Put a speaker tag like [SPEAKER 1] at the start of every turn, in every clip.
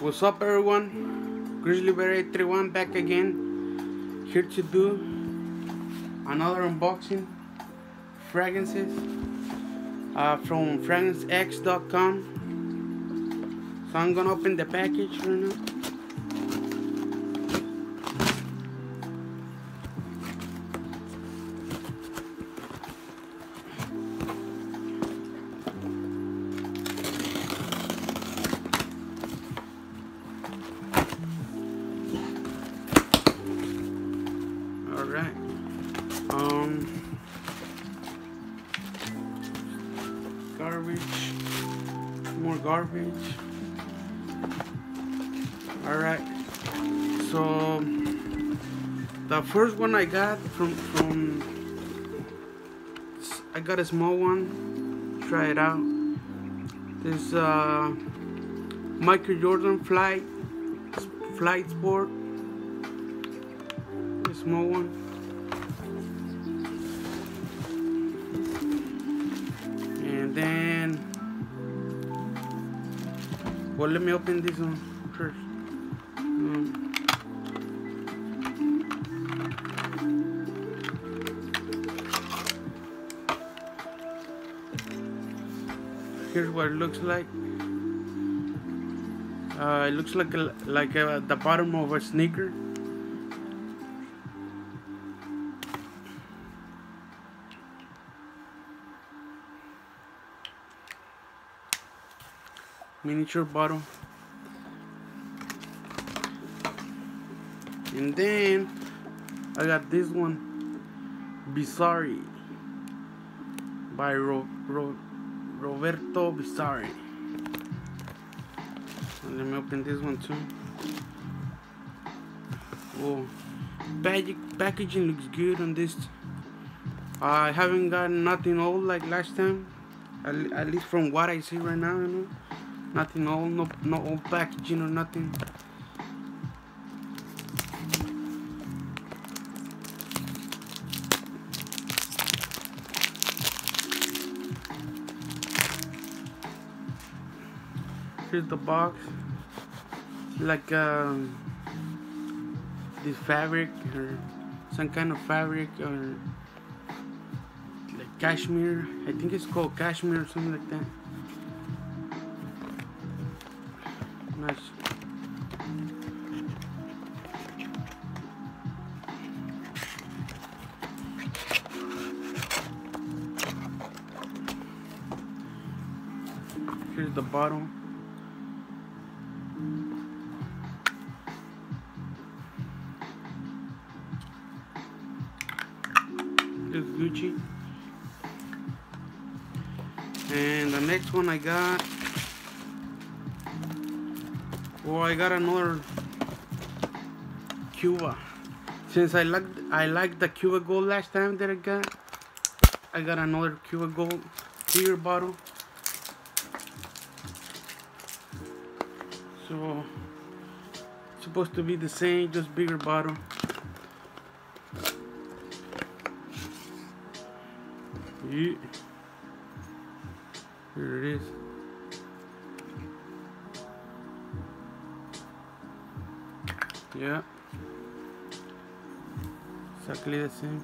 [SPEAKER 1] What's up, everyone? Grizzly Bear 831 back again, here to do another unboxing fragrances from FragranceX.com. So I'm gonna open the package right now. Alright. Garbage. More garbage. Alright. So the first one I got I got a small one. Try it out. This Michael Jordan Flight Sport. A small one. And then, well, let me open this one first. Here's what it looks like. It looks like the bottom of a sneaker. Miniature bottle. And then I got this one, Bizarre by Roberto Cavalli. Let me open this one too. Oh, packaging looks good on this. I haven't got nothing old like last time, at least from what I see right now, you know. Nothing old, no old packaging or nothing. Here's the box, like this fabric or some kind of fabric, or like Kashmir. I think it's called Kashmir or something like that. Nice. Here's the bottle. Here's Gucci. And the next one I got, well, I got another Cuba. Since I liked the Cuba Gold last time that I got another Cuba Gold clear bottle. So it's supposed to be the same, just bigger bottle. Yeah. Here it is. Yeah, exactly the same.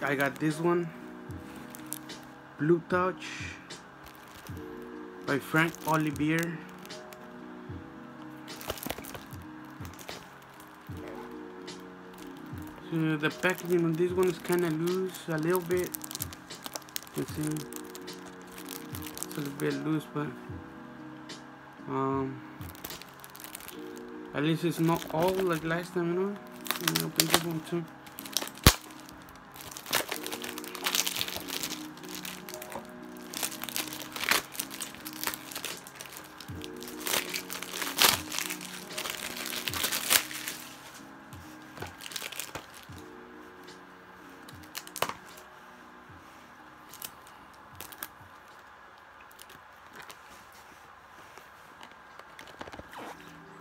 [SPEAKER 1] I got this one, Blue Touch by Frank Olivier. So the packaging on this one is kind of loose, a little bit. You can see it's a little bit loose, but at least it's not all like last time, you know. Let me open this one too.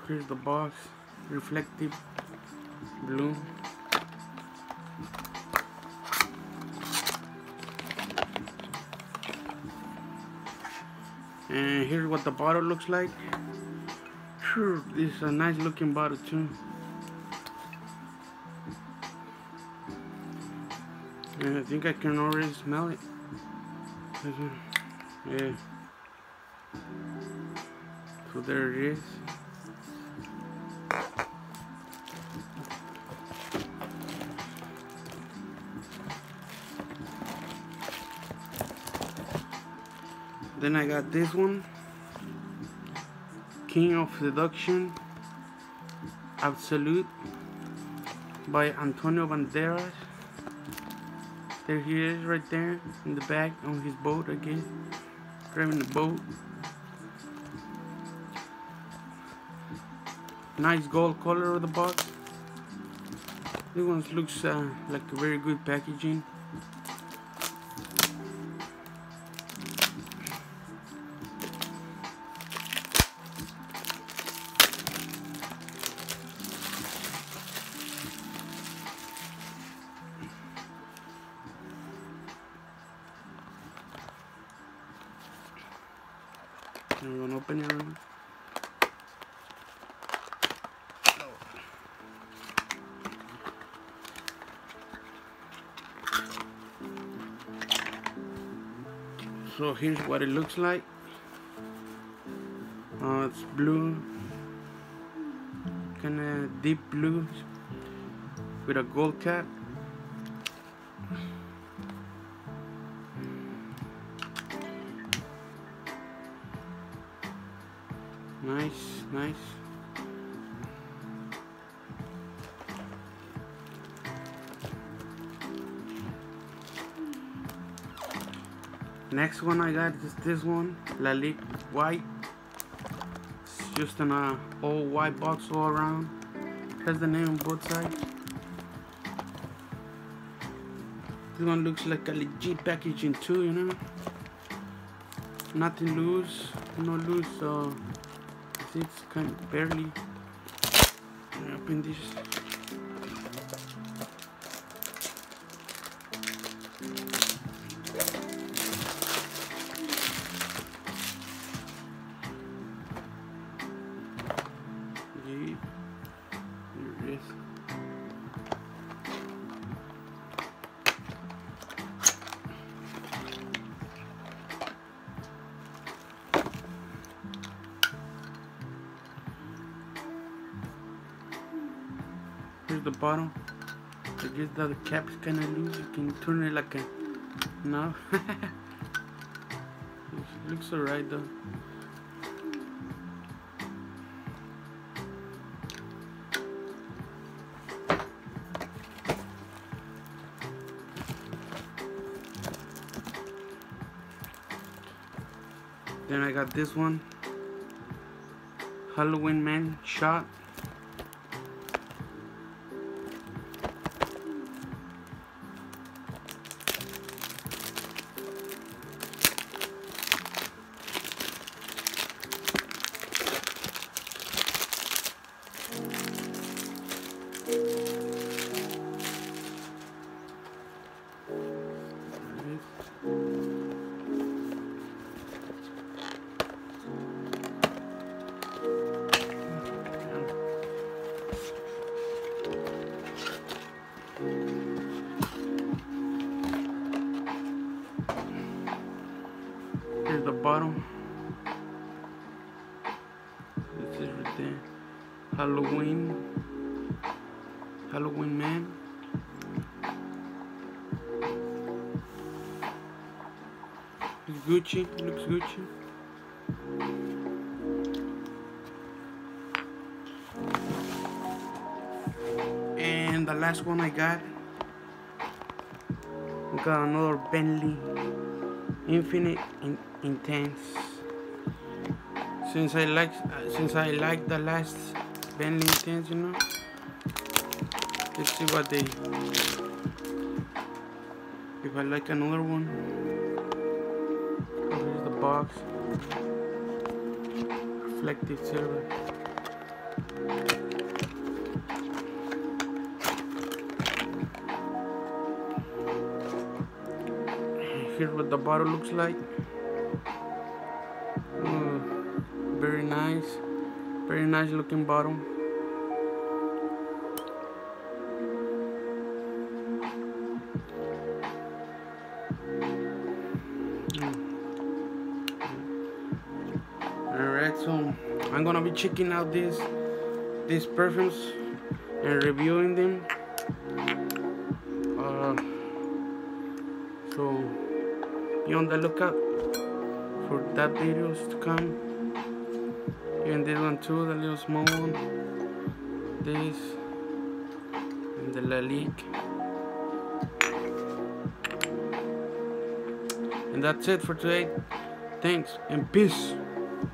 [SPEAKER 1] Here's the box, reflective blue. And here's what the bottle looks like. Sure, this is a nice looking bottle too. And I think I can already smell it. Yeah. So there it is. Then I got this one, King of Seduction, Absolute, by Antonio Banderas. There he is right there in the back on his boat again, driving the boat. Nice gold color of the box. This one looks like a very good packaging. I'm gonna open it. So here's what it looks like. It's blue, kind of deep blue with a gold cap. Nice. Next one I got is this one, Lalique White. It's just an all white box all around. Has the name on both sides. This one looks like a legit packaging too, you know. Nothing loose, no loose. So it's kind of barely. Open this. Here's the bottom. I guess that the cap is kind of loose. You can turn it like a no. It looks alright though. Then I got this one, Halloween Man shot. Here's the bottom. This is right there. Halloween Man. It's Gucci. Looks Gucci. And the last one I got. We got another Bentley Infinite Intense. Since I like the last Bentley Intense, you know. Let's see what they. If I like another one. Oh, here's the box. Reflective silver. Here's what the bottle looks like. Very nice looking bottle. Alright, so I'm gonna be checking out these perfumes and reviewing them. So be on the lookout for that videos to come. Even this one too, the little small one. This and the Lalique. And that's it for today. Thanks and peace.